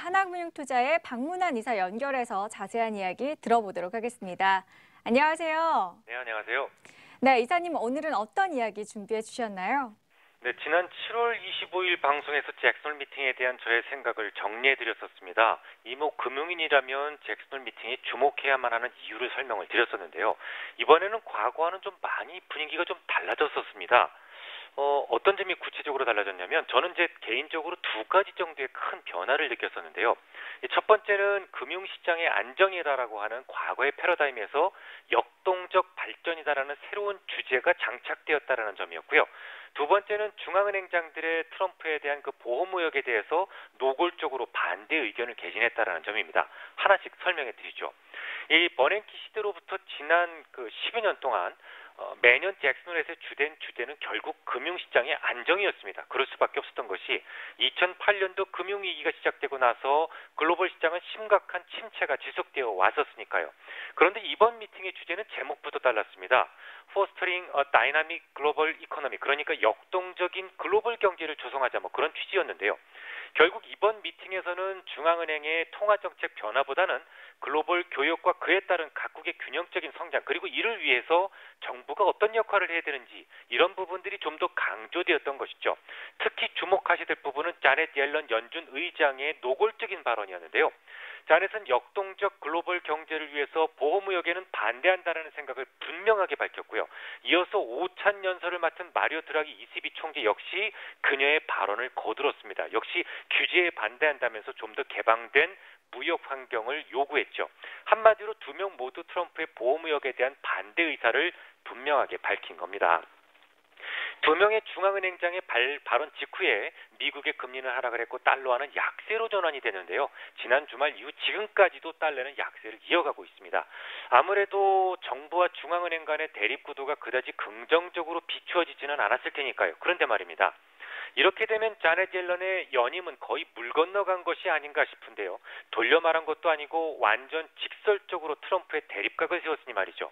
하나금융투자의 박문환 이사 연결해서 자세한 이야기 들어보도록 하겠습니다. 안녕하세요. 네, 안녕하세요. 네, 이사님 오늘은 어떤 이야기 준비해 주셨나요? 네, 지난 7월 25일 방송에서 잭슨홀 미팅에 대한 저의 생각을 정리해 드렸었습니다. 이모 금융인이라면 잭슨홀 미팅에 주목해야만 하는 이유를 설명을 드렸었는데요. 이번에는 과거와는 좀 많이 분위기가 좀 달라졌었습니다. 어떤 점이 구체적으로 달라졌냐면 저는 제 개인적으로 두 가지 정도의 큰 변화를 느꼈었는데요. 첫 번째는 금융시장의 안정이다라고 하는 과거의 패러다임에서 역동적 발전이다라는 새로운 주제가 장착되었다라는 점이었고요. 두 번째는 중앙은행장들의 트럼프에 대한 그 보호무역에 대해서 노골적으로 반대 의견을 개진했다라는 점입니다. 하나씩 설명해 드리죠. 이 버냉키 시대로부터 지난 그 10여 년 동안 매년 잭슨홀에서의 주된 주제는 결국 금융시장의 안정이었습니다. 그럴 수밖에 없었던 것이 2008년도 금융위기가 시작되고 나서 글로벌 시장은 심각한 침체가 지속되어 왔었으니까요. 그런데 이번 미팅의 주제는 제목부터 달랐습니다. Fostering a Dynamic Global Economy, 그러니까 역동적인 글로벌 경제를 조성하자, 그런 취지였는데요. 결국 이번 미팅에서는 중앙은행의 통화정책 변화보다는 글로벌 교역과 그에 따른 각국의 균형적인 성장, 그리고 이를 위해서 정부가 어떤 역할을 해야 되는지, 이런 부분들이 좀 더 강조되었던 것이죠. 특히 주목하셔야 될 부분은 자넷 옐런 연준 의장의 노골적인 발언이었는데요. 자넷은 역동적 글로벌 경제를 위해서 보호무역에는 반대한다는 생각을 분명하게 밝혔고요. 이어서 오찬 연설을 맡은 마리오 드라기 ECB 총재 역시 그녀의 발언을 거들었습니다. 역시 규제에 반대한다면서 좀 더 개방된 무역 환경을 요구했죠. 한마디로 두 명 모두 트럼프의 보호무역에 대한 반대 의사를 분명하게 밝힌 겁니다. 두 명의 중앙은행장의 발언 직후에 미국의 금리는 하락을 했고 달러화는 약세로 전환이 되는데요. 지난 주말 이후 지금까지도 달러는 약세를 이어가고 있습니다. 아무래도 정부와 중앙은행 간의 대립구도가 그다지 긍정적으로 비추어지지는 않았을 테니까요. 그런데 말입니다. 이렇게 되면 자넷 옐런의 연임은 거의 물 건너간 것이 아닌가 싶은데요. 돌려 말한 것도 아니고 완전 직설적으로 트럼프의 대립각을 세웠으니 말이죠.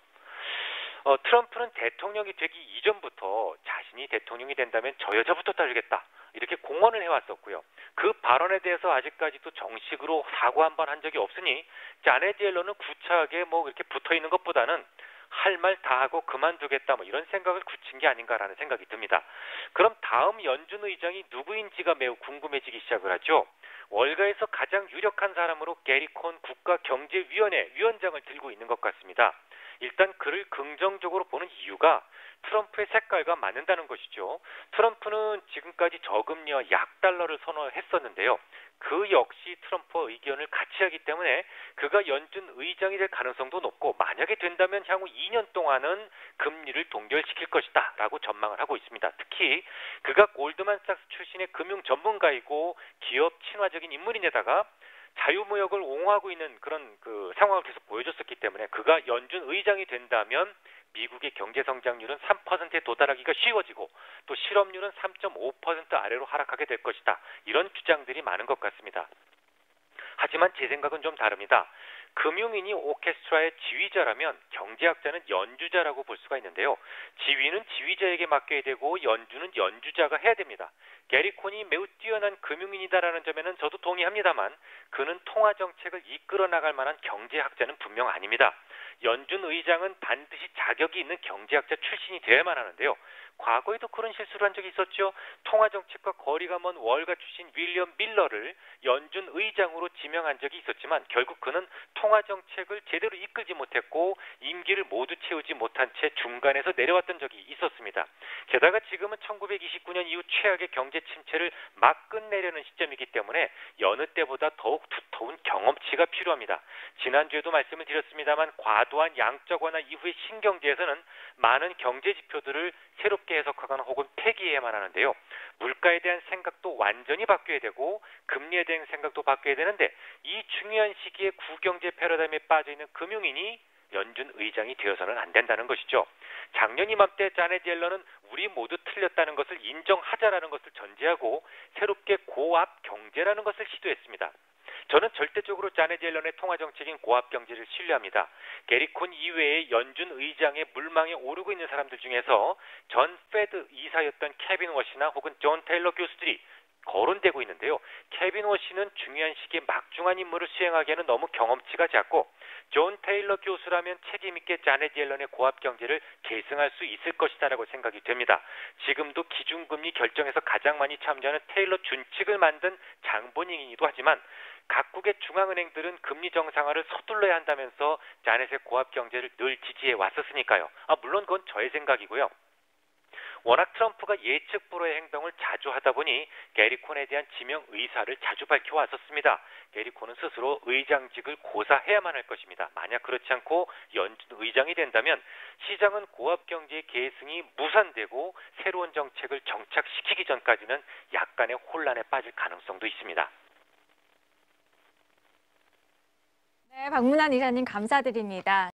트럼프는 대통령이 되기 이전부터 자신이 대통령이 된다면 저 여자부터 따르겠다, 이렇게 공언을 해왔었고요. 그 발언에 대해서 아직까지도 정식으로 사과 한 번 한 적이 없으니 자넷 옐런은 구차하게 이렇게 붙어있는 것보다는 할 말 다 하고 그만두겠다, 이런 생각을 굳힌 게 아닌가라는 생각이 듭니다. 그럼 다음 연준 의장이 누구인지가 매우 궁금해지기 시작을 하죠. 월가에서 가장 유력한 사람으로 게리 콘 국가경제위원회 위원장을 들고 있는 것 같습니다. 일단 그를 긍정적으로 보는 이유가 트럼프의 색깔과 맞는다는 것이죠. 트럼프는 지금까지 저금리와 약달러를 선호했었는데요. 그 역시 트럼프와 의견을 같이 하기 때문에 그가 연준 의장이 될 가능성도 높고, 만약에 된다면 향후 2년 동안은 금리를 동결시킬 것이다 라고 전망을 하고 있습니다. 특히 그가 골드만삭스 출신의 금융 전문가이고 기업 친화적인 인물인데다가 자유무역을 옹호하고 있는 그런 상황을 계속 보여줬었기 때문에 그가 연준 의장이 된다면 미국의 경제 성장률은 3%에 도달하기가 쉬워지고 또 실업률은 3.5% 아래로 하락하게 될 것이다. 이런 주장들이 많은 것 같습니다. 하지만 제 생각은 좀 다릅니다. 금융인이 오케스트라의 지휘자라면 경제학자는 연주자라고 볼 수가 있는데요. 지휘는 지휘자에게 맡겨야 되고 연주는 연주자가 해야 됩니다. 게리 콘이 매우 뛰어난 금융인이다라는 점에는 저도 동의합니다만 그는 통화정책을 이끌어 나갈 만한 경제학자는 분명 아닙니다. 연준 의장은 반드시 자격이 있는 경제학자 출신이 되어야만 하는데요. 과거에도 그런 실수를 한 적이 있었죠. 통화정책과 거리가 먼 월가 출신 윌리엄 밀러를 연준 의장으로 지명한 적이 있었지만 결국 그는 통화정책을 제대로 이끌지 못했고 임기를 모두 채우지 못한 채 중간에서 내려왔던 적이 있었습니다. 게다가 지금은 1929년 이후 최악의 경제 침체를 막 끝내려는 시점이기 때문에 여느 때보다 더욱 두터운 경험치가 필요합니다. 지난주에도 말씀을 드렸습니다만 과도한 양적 완화 이후의 신경제에서는 많은 경제 지표들을 새롭게 해석하거나 혹은 폐기해야만 하는데요. 물가에 대한 생각도 완전히 바뀌어야 되고 금리에 대한 생각도 바뀌어야 되는데 이 중요한 시기에 구경제 패러다임에 빠져있는 금융인이 연준 의장이 되어서는 안 된다는 것이죠. 작년 이맘때 자넷 옐런은 우리 모두 틀렸다는 것을 인정하자라는 것을 전제하고 새롭게 고압 경제라는 것을 시도했습니다. 저는 절대적으로 자넷 옐런의 통화정책인 고압 경제를 신뢰합니다. 게리 콘 이외에 연준 의장의 물망에 오르고 있는 사람들 중에서 전 페드 이사였던 케빈 워시나 혹은 존 테일러 교수들이 거론되고 있는데요. 케빈 워시는 중요한 시기에 막중한 임무를 수행하기에는 너무 경험치가 작고 존 테일러 교수라면 책임있게 자넷 옐런의 고압 경제를 계승할 수 있을 것이다라고 생각이 됩니다. 지금도 기준금리 결정에서 가장 많이 참여하는 테일러 준칙을 만든 장본인이기도 하지만 각국의 중앙은행들은 금리 정상화를 서둘러야 한다면서 자넷의 고압 경제를 늘 지지해 왔었으니까요. 물론 그건 저의 생각이고요. 워낙 트럼프가 예측 불허의 행동을 자주 하다 보니 게리 콘에 대한 지명 의사를 자주 밝혀왔었습니다. 게리 콘은 스스로 의장직을 고사해야만 할 것입니다. 만약 그렇지 않고 연준 의장이 된다면 시장은 고압 경제의 계승이 무산되고 새로운 정책을 정착시키기 전까지는 약간의 혼란에 빠질 가능성도 있습니다. 네, 박문환 이사님 감사드립니다.